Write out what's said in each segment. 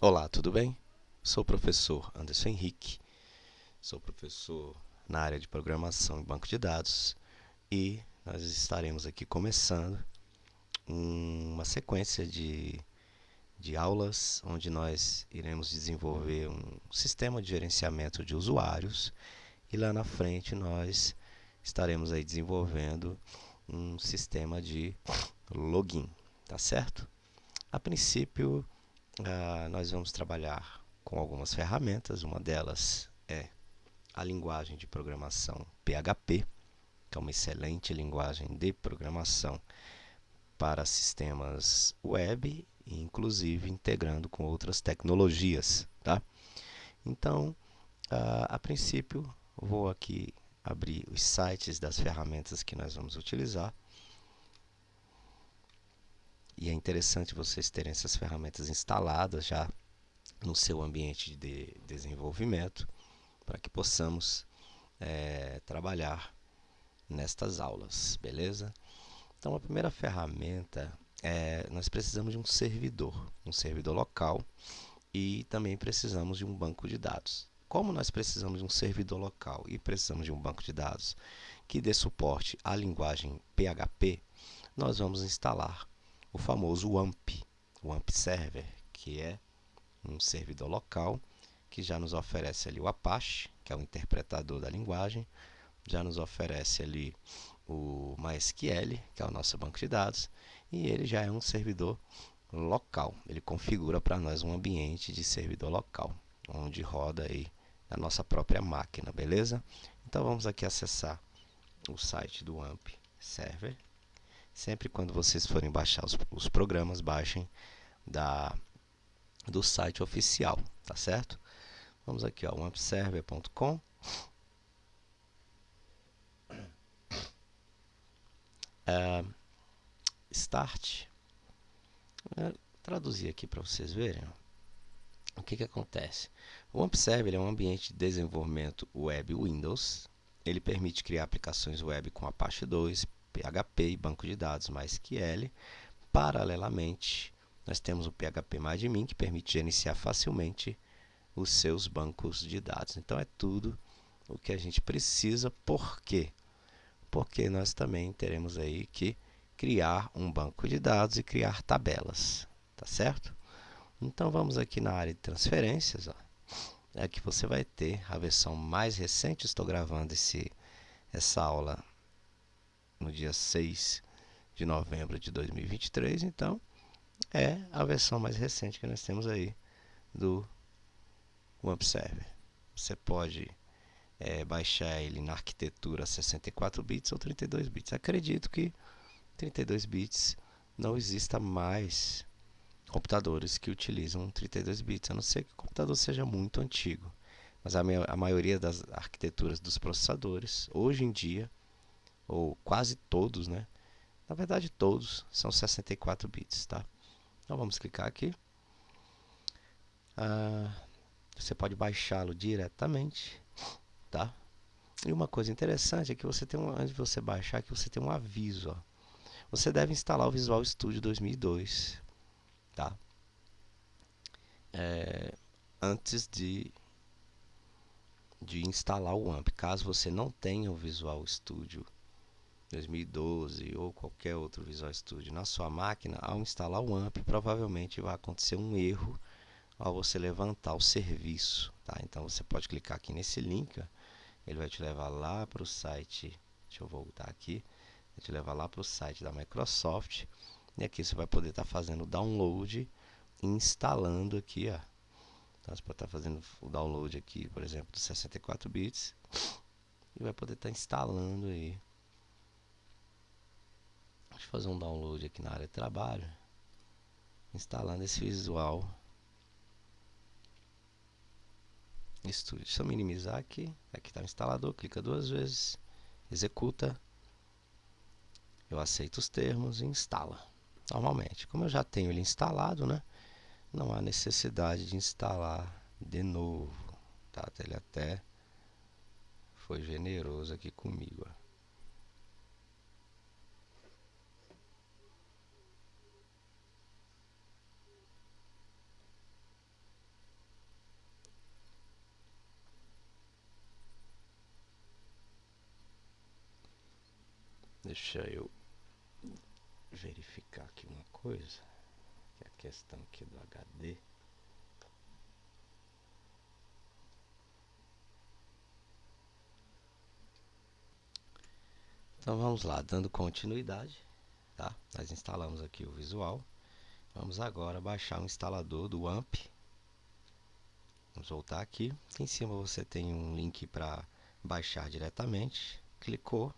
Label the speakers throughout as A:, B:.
A: Olá, tudo bem? Sou o professor Anderson Henrique, sou professor na área de programação e banco de dados e nós estaremos aqui começando uma sequência de aulas onde nós iremos desenvolver um sistema de gerenciamento de usuários e lá na frente nós estaremos aí desenvolvendo um sistema de login, tá certo? A princípio, nós vamos trabalhar com algumas ferramentas, uma delas é a linguagem de programação PHP, que é uma excelente linguagem de programação para sistemas web, inclusive integrando com outras tecnologias, tá? Então, a princípio, vou aqui abrir os sites das ferramentas que nós vamos utilizar. E é interessante vocês terem essas ferramentas instaladas já no seu ambiente de desenvolvimento, para que possamos trabalhar nestas aulas, beleza? Então, a primeira ferramenta nós precisamos de um servidor local e também precisamos de um banco de dados. Como nós precisamos de um servidor local e precisamos de um banco de dados que dê suporte à linguagem PHP, nós vamos instalar o famoso WAMP, o WAMP Server, que é um servidor local que já nos oferece ali o Apache, que é o interpretador da linguagem, já nos oferece ali o MySQL, que é o nosso banco de dados, e ele já é um servidor local. Ele configura para nós um ambiente de servidor local, onde roda aí a nossa própria máquina, beleza? Então vamos aqui acessar o site do AMP Server. Sempre quando vocês forem baixar os programas, baixem do site oficial, tá certo? Vamos aqui, ó, ampserver.com. Start. Traduzir aqui para vocês verem. O que acontece? O AMP Server é um ambiente de desenvolvimento web Windows. Ele permite criar aplicações web com Apache 2, PHP e banco de dados MySQL. Paralelamente, nós temos o PHP-admin, que permite gerenciar facilmente os seus bancos de dados. Então, é tudo o que a gente precisa. Por quê? Porque nós também teremos aí que criar um banco de dados e criar tabelas, tá certo? Então vamos aqui na área de transferências, ó. É que você vai ter a versão mais recente. Estou gravando essa aula no dia 6 de novembro de 2023, então é a versão mais recente que nós temos aí do Web Server. Você pode baixar ele na arquitetura 64 bits ou 32 bits. Acredito que 32 bits não exista mais computadores que utilizam 32 bits, a não ser que o computador seja muito antigo. Mas a maioria das arquiteturas dos processadores, hoje em dia, ou quase todos, né? Na verdade, todos são 64 bits, tá? Então vamos clicar aqui. Você pode baixá-lo diretamente, tá? E uma coisa interessante é que você tem antes de você baixar, que você tem um aviso, ó. Você deve instalar o Visual Studio 2002, tá? Antes de instalar o AMP. Caso você não tenha o Visual Studio 2012 ou qualquer outro Visual Studio na sua máquina, ao instalar o AMP, provavelmente vai acontecer um erro ao você levantar o serviço, tá? Então você pode clicar aqui nesse link, ó. Ele vai te levar lá para o site. Deixa eu voltar aqui. Vai te levar lá para o site da Microsoft. E aqui você vai poder estar fazendo o download e instalando aqui, ó. Então você pode estar fazendo o download aqui, por exemplo, dos 64 bits. E vai poder estar instalando aí. Deixa eu fazer um download aqui na área de trabalho. Instalando esse Visual Studio. Deixa eu minimizar aqui. Aqui está o instalador. Clica duas vezes. Executa. Eu aceito os termos e instala. Normalmente. Como eu já tenho ele instalado, né? Não há necessidade de instalar de novo. Tá? Ele até foi generoso aqui comigo. Ó. Deixa eu verificar aqui uma coisa, que é a questão aqui do HD. Então vamos lá, dando continuidade, tá? Nós instalamos aqui o visual. Vamos agora baixar o instalador do AMP. Vamos voltar aqui. Aqui em cima você tem um link para baixar diretamente. Clicou.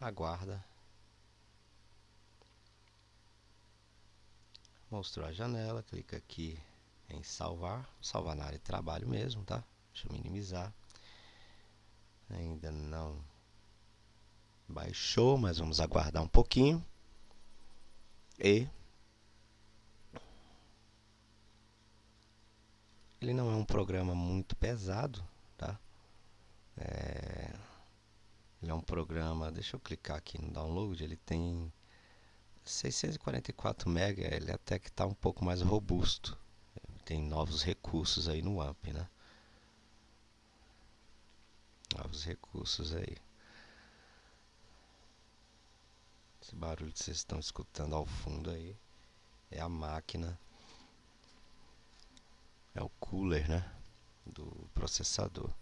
A: Aguarda. Mostrou a janela. Clica aqui em salvar. Salvar na área de trabalho mesmo, tá? Deixa eu minimizar. Ainda não baixou, mas vamos aguardar um pouquinho. E ele não é um programa muito pesado, tá? Ele é um programa, deixa eu clicar aqui no download, ele tem 644 MB, ele até que está um pouco mais robusto. Tem novos recursos aí no AMP, né? Novos recursos aí. Esse barulho que vocês estão escutando ao fundo aí é a máquina, é o cooler, né? Do processador.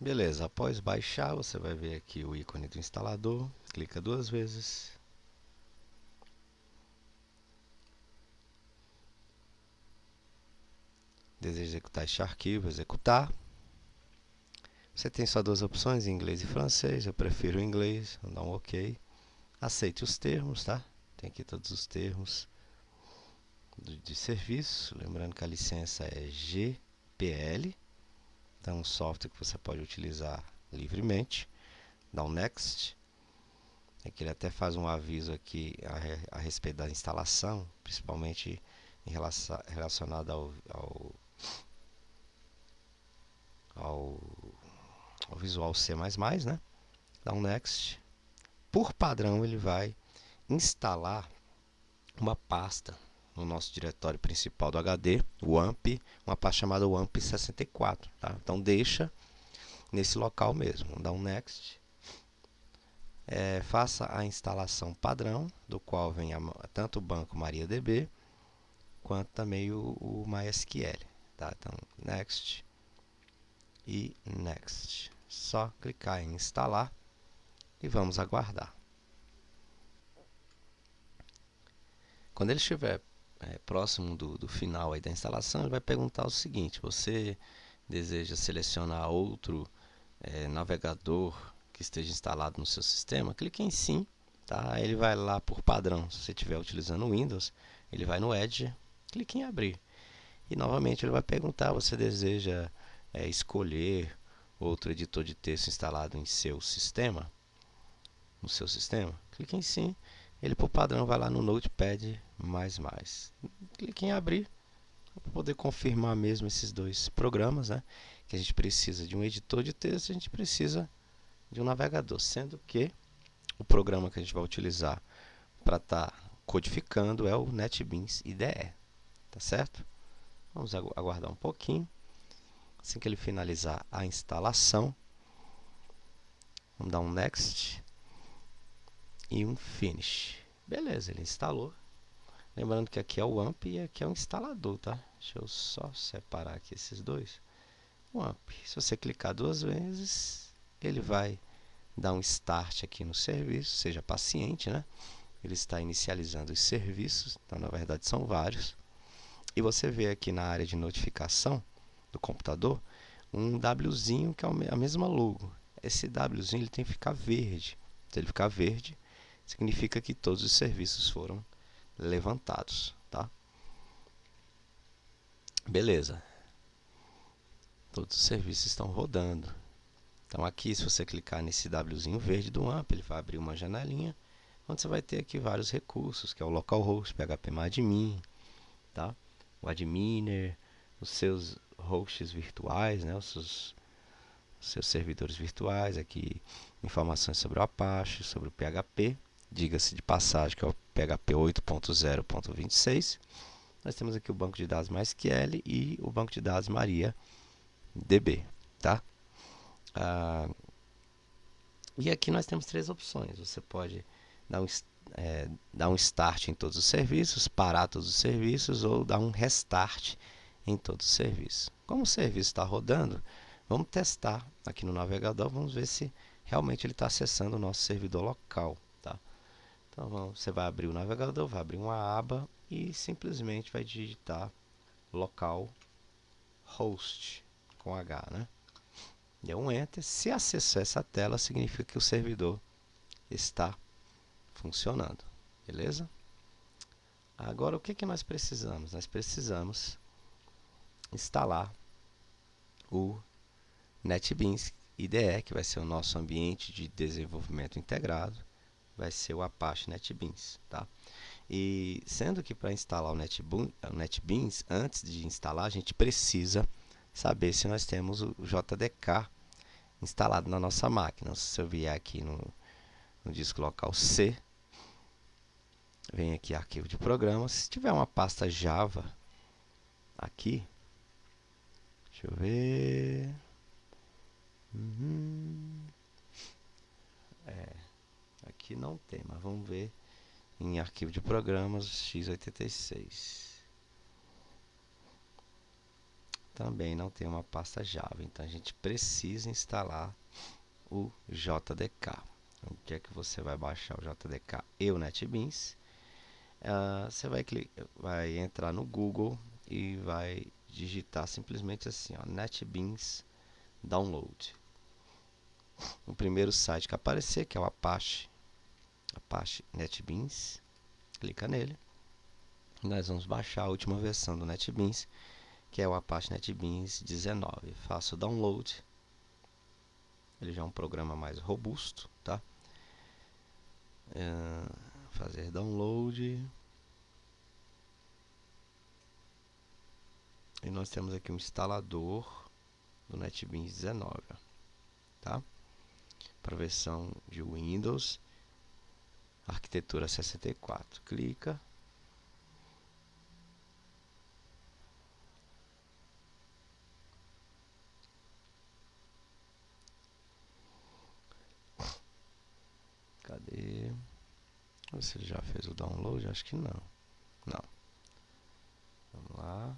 A: Beleza, após baixar, você vai ver aqui o ícone do instalador. Clica 2 vezes. Deseja executar este arquivo, executar. Você tem só 2 opções, inglês e francês. Eu prefiro o inglês, vou dar um OK. Aceite os termos, tá? Tem aqui todos os termos de serviço. Lembrando que a licença é GPL. Então, é um software que você pode utilizar livremente. Dá um Next. Aqui ele até faz um aviso aqui a respeito da instalação, principalmente relacionado ao Visual C++, né? Dá um Next. Por padrão, ele vai instalar uma pasta no nosso diretório principal do HD, o AMP, uma pasta chamada AMP64, tá? Então deixa nesse local mesmo, dá um Next. Faça a instalação padrão, do qual vem tanto o banco MariaDB, quanto também o MySQL, tá? Então, Next e Next. Só clicar em instalar e vamos aguardar. Quando ele estiver próximo do final aí da instalação, ele vai perguntar o seguinte: você deseja selecionar outro navegador que esteja instalado no seu sistema? Clique em sim, tá? Aí ele vai lá por padrão. Se você estiver utilizando o Windows, ele vai no Edge, clique em abrir. E novamente ele vai perguntar: você deseja escolher outro editor de texto instalado em seu sistema? No seu sistema? Clique em sim. Ele por padrão vai lá no Notepad++. Clique em abrir para poder confirmar mesmo esses 2 programas, né? Que a gente precisa de um editor de texto, a gente precisa de um navegador, sendo que o programa que a gente vai utilizar para estar codificando é o NetBeans IDE, tá certo? Vamos aguardar um pouquinho. Assim que ele finalizar a instalação, vamos dar um Next e um Finish. Beleza, ele instalou. Lembrando que aqui é o AMP e aqui é o instalador, tá? Deixa eu só separar aqui esses dois. O AMP, se você clicar 2 vezes, ele vai dar um Start aqui no serviço. Seja paciente, né? Ele está inicializando os serviços, então na verdade são vários. E você vê aqui na área de notificação do computador um Wzinho que é a mesma logo. Esse Wzinho ele tem que ficar verde. Se ele ficar verde, significa que todos os serviços foram levantados, tá? Beleza. Todos os serviços estão rodando. Então aqui, se você clicar nesse Wzinho verde do AMP, ele vai abrir uma janelinha, onde você vai ter aqui vários recursos, que é o localhost, phpMadmin, tá? O adminer, os seus hosts virtuais, né? Os seus servidores virtuais, aqui informações sobre o Apache, sobre o PHP, diga-se de passagem que é o PHP 8.0.26, nós temos aqui o banco de dados MySQL e o banco de dados MariaDB, tá? E aqui nós temos três opções. Você pode dar um start em todos os serviços, parar todos os serviços ou dar um restart em todos os serviços. Como o serviço está rodando, vamos testar aqui no navegador, vamos ver se realmente ele está acessando o nosso servidor local, tá? Então você vai abrir o navegador, vai abrir uma aba e simplesmente vai digitar localhost com H, né? Deu um Enter. Se acessar essa tela, significa que o servidor está funcionando, beleza? Agora, o que nós precisamos? Nós precisamos instalar o NetBeans IDE, que vai ser o nosso ambiente de desenvolvimento integrado, vai ser o Apache NetBeans, tá? E sendo que para instalar o NetBeans, antes de instalar, a gente precisa saber se nós temos o JDK instalado na nossa máquina. Se eu vier aqui no disco local C, vem aqui arquivo de programa. Se tiver uma pasta Java aqui, deixa eu ver. Aqui não tem, mas vamos ver em arquivo de programas x86. Também não tem uma pasta Java, então a gente precisa instalar o JDK. Onde é que você vai baixar o JDK e o NetBeans? Você vai entrar no Google e vai digitar simplesmente assim, ó, NetBeans Download. O primeiro site que aparecer, que é o Apache NetBeans, clica nele. Nós vamos baixar a última versão do NetBeans, que é o Apache NetBeans 19. Faço o download. Ele já é um programa mais robusto, tá? Fazer download. E nós temos aqui um instalador do NetBeans 19, tá? Para a versão de Windows, arquitetura 64. Clica. Cadê? Você já fez o download? Acho que não. Não. Vamos lá.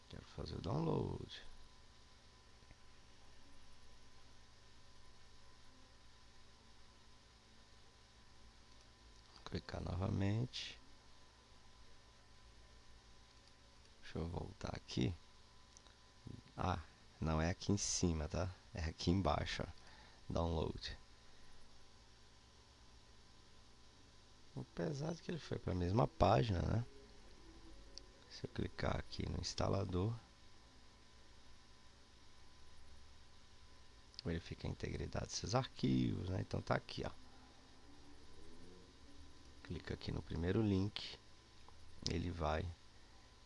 A: Quero fazer o download. Clicar novamente. Deixa eu voltar aqui. Não é aqui em cima, tá? É aqui embaixo, ó. Download. Apesar de que ele foi para a mesma página, né? Se eu clicar aqui no instalador, verifica a integridade desses arquivos, né? Então tá aqui, ó. Clica aqui no primeiro link, ele vai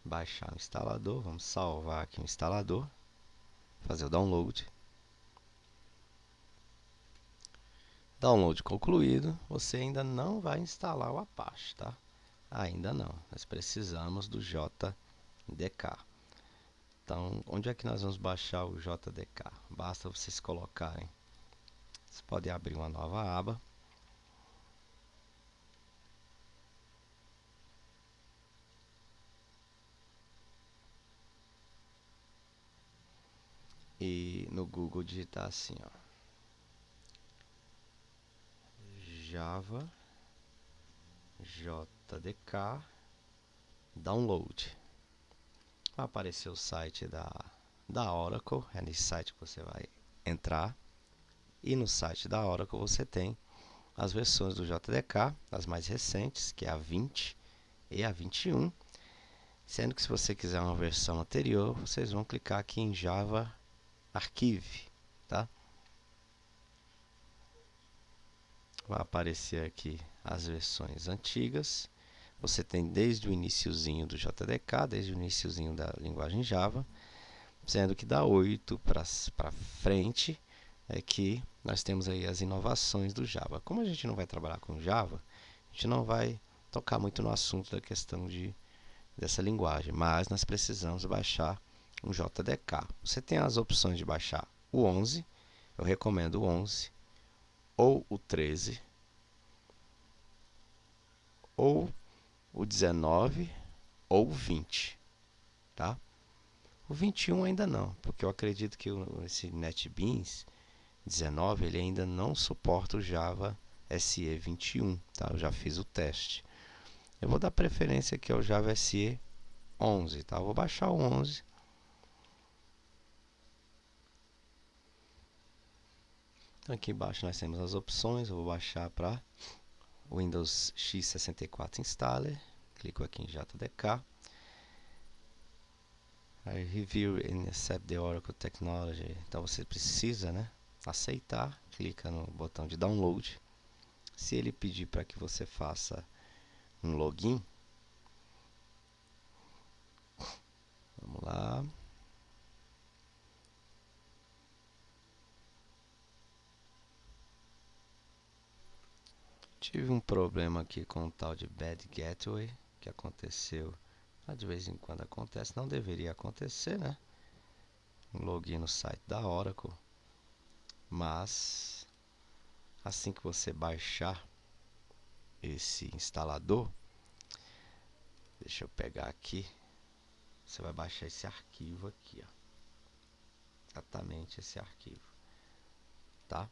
A: baixar o instalador. Vamos salvar aqui o instalador, fazer o download. Download concluído. Você ainda não vai instalar o Apache, tá? Ainda não. Nós precisamos do JDK. Então, onde é que nós vamos baixar o JDK? Basta vocês colocarem. Vocês podem abrir uma nova aba. E no Google digitar assim, ó, Java JDK Download. Vai aparecer o site da Oracle, é nesse site que você vai entrar. E no site da Oracle você tem as versões do JDK, as mais recentes, que é a 20 e a 21. Sendo que se você quiser uma versão anterior, vocês vão clicar aqui em Java Archive, tá? Vai aparecer aqui as versões antigas. Você tem desde o iniciozinho do JDK, desde o iniciozinho da linguagem Java, sendo que da 8 para frente é que nós temos aí as inovações do Java. Como a gente não vai trabalhar com Java, a gente não vai tocar muito no assunto da questão de dessa linguagem, mas nós precisamos baixar um JDK. Você tem as opções de baixar o 11, eu recomendo o 11, ou o 13, ou o 19, ou o 20, tá? O 21 ainda não, porque eu acredito que esse NetBeans 19 ele ainda não suporta o Java SE 21, tá? Eu já fiz o teste. Eu vou dar preferência aqui ao Java SE 11, tá? Eu vou baixar o 11. Então aqui embaixo nós temos as opções. Eu vou baixar para Windows x64 Installer. Clico aqui em JDK. I review and accept the Oracle Technology. Então você precisa, né, aceitar. Clica no botão de download. Se ele pedir para que você faça um login, vamos lá. Tive um problema aqui com o tal de Bad Gateway que aconteceu. De vez em quando acontece, não deveria acontecer, né? Um login no site da Oracle. Mas assim que você baixar esse instalador, deixa eu pegar aqui. Você vai baixar esse arquivo aqui, ó. Exatamente esse arquivo, tá?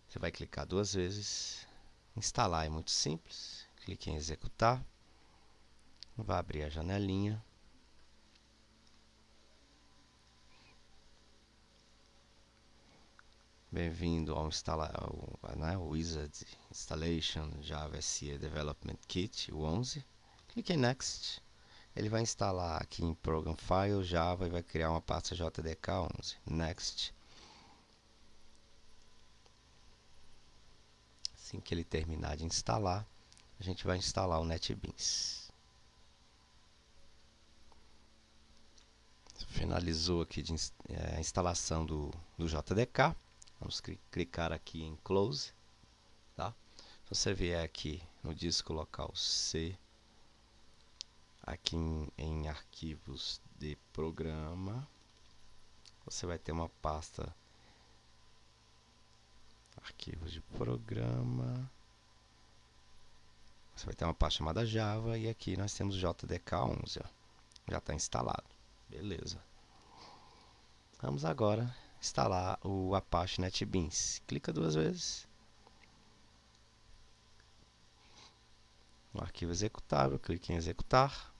A: Você vai clicar duas vezes. Instalar é muito simples. Clique em executar. Vai abrir a janelinha. Bem-vindo ao Wizard Installation Java SE Development Kit, o 11. Clique em Next. Ele vai instalar aqui em Program File Java e vai criar uma pasta JDK 11. Next. Assim que ele terminar de instalar, a gente vai instalar o NetBeans. Finalizou aqui a instalação do JDK. Vamos clicar aqui em Close, tá? Se você vier aqui no disco local C, aqui em arquivos de programa, você vai ter uma pasta arquivos de programa. Você vai ter uma pasta chamada Java e aqui nós temos JDK 11, ó. Já está instalado. Beleza. Vamos agora instalar o Apache NetBeans. Clica duas vezes no arquivo executável, clique em executar.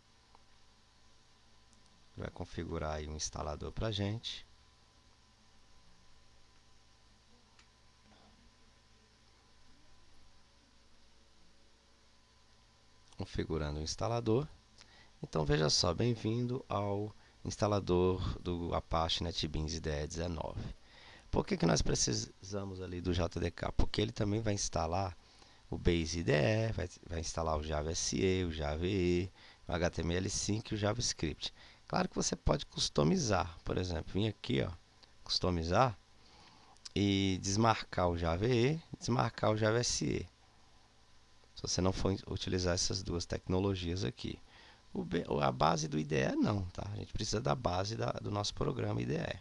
A: Vai configurar aí um instalador para a gente. Configurando o instalador. Então veja só, bem-vindo ao instalador do Apache NetBeans IDE 19. Por que nós precisamos ali do JDK? Porque ele também vai instalar o Base IDE, vai instalar o Java SE, o Java EE, o HTML5 e o JavaScript. Claro que você pode customizar, por exemplo, vir aqui, ó, customizar e desmarcar o Java EE, desmarcar o Java SE. Se você não for utilizar essas duas tecnologias aqui. A base do IDE não, tá? A gente precisa da base do nosso programa IDE.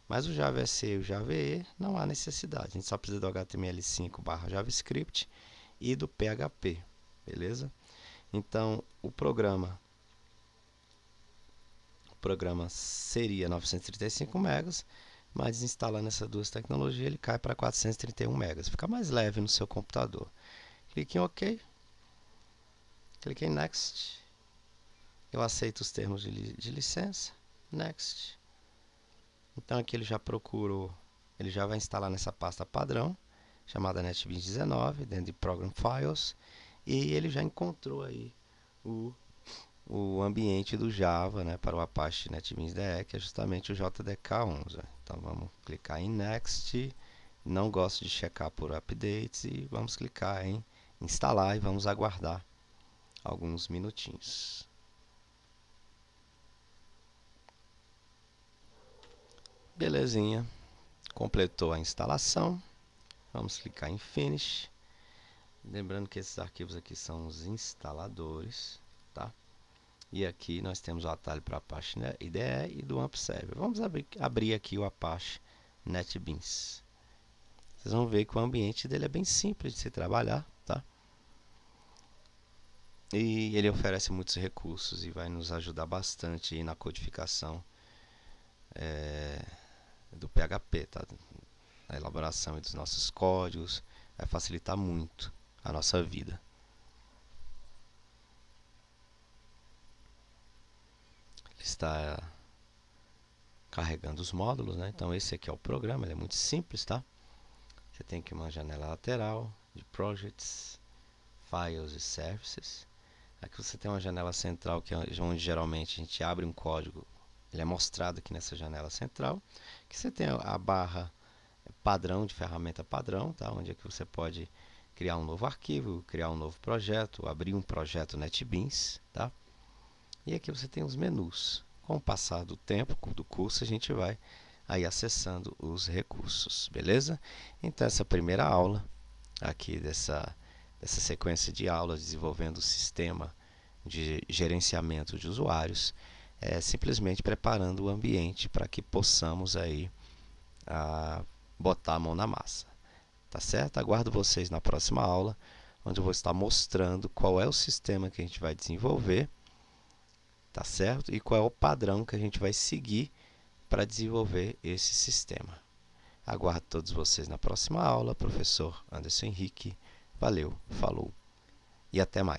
A: Mas o Java SE e o Java EE não há necessidade. A gente só precisa do HTML5/JavaScript e do PHP, beleza? Então, o programa seria 935 megas, mas instalando essas duas tecnologias ele cai para 431 megas. Fica mais leve no seu computador. Clique em OK. Clique em Next. Eu aceito os termos de licença. Next. Então aqui ele já procurou, ele já vai instalar nessa pasta padrão, chamada NetBeans 19, dentro de Program Files, e ele já encontrou aí o ambiente do Java, né, para o Apache NetBeans DE, que é justamente o JDK 11. Então vamos clicar em Next, não gosto de checar por updates, e vamos clicar em instalar e vamos aguardar alguns minutinhos. Belezinha, completou a instalação. Vamos clicar em Finish. Lembrando que esses arquivos aqui são os instaladores, tá? E aqui nós temos o atalho para Apache IDE e do AMP Server. Vamos abrir aqui o Apache NetBeans. Vocês vão ver que o ambiente dele é bem simples de se trabalhar, tá? E ele oferece muitos recursos e vai nos ajudar bastante aí na codificação do PHP, tá? Na elaboração dos nossos códigos, vai facilitar muito a nossa vida. Ele está carregando os módulos, né? Então esse aqui é o programa, ele é muito simples, tá? Você tem aqui uma janela lateral de Projects, Files e Services. Aqui você tem uma janela central, que é onde geralmente a gente abre um código. Ele é mostrado aqui nessa janela central. Que você tem a barra padrão de ferramenta padrão, tá? Onde é que você pode criar um novo arquivo, criar um novo projeto, abrir um projeto NetBeans, tá? E aqui você tem os menus. Com o passar do tempo do curso, a gente vai aí acessando os recursos, beleza? Então essa primeira aula aqui dessa sequência de aulas desenvolvendo o sistema de gerenciamento de usuários é simplesmente preparando o ambiente para que possamos aí botar a mão na massa, tá certo? Aguardo vocês na próxima aula, onde eu vou estar mostrando qual é o sistema que a gente vai desenvolver, tá certo? E qual é o padrão que a gente vai seguir para desenvolver esse sistema. Aguardo todos vocês na próxima aula. Professor Anderson Henrique. Valeu, falou e até mais.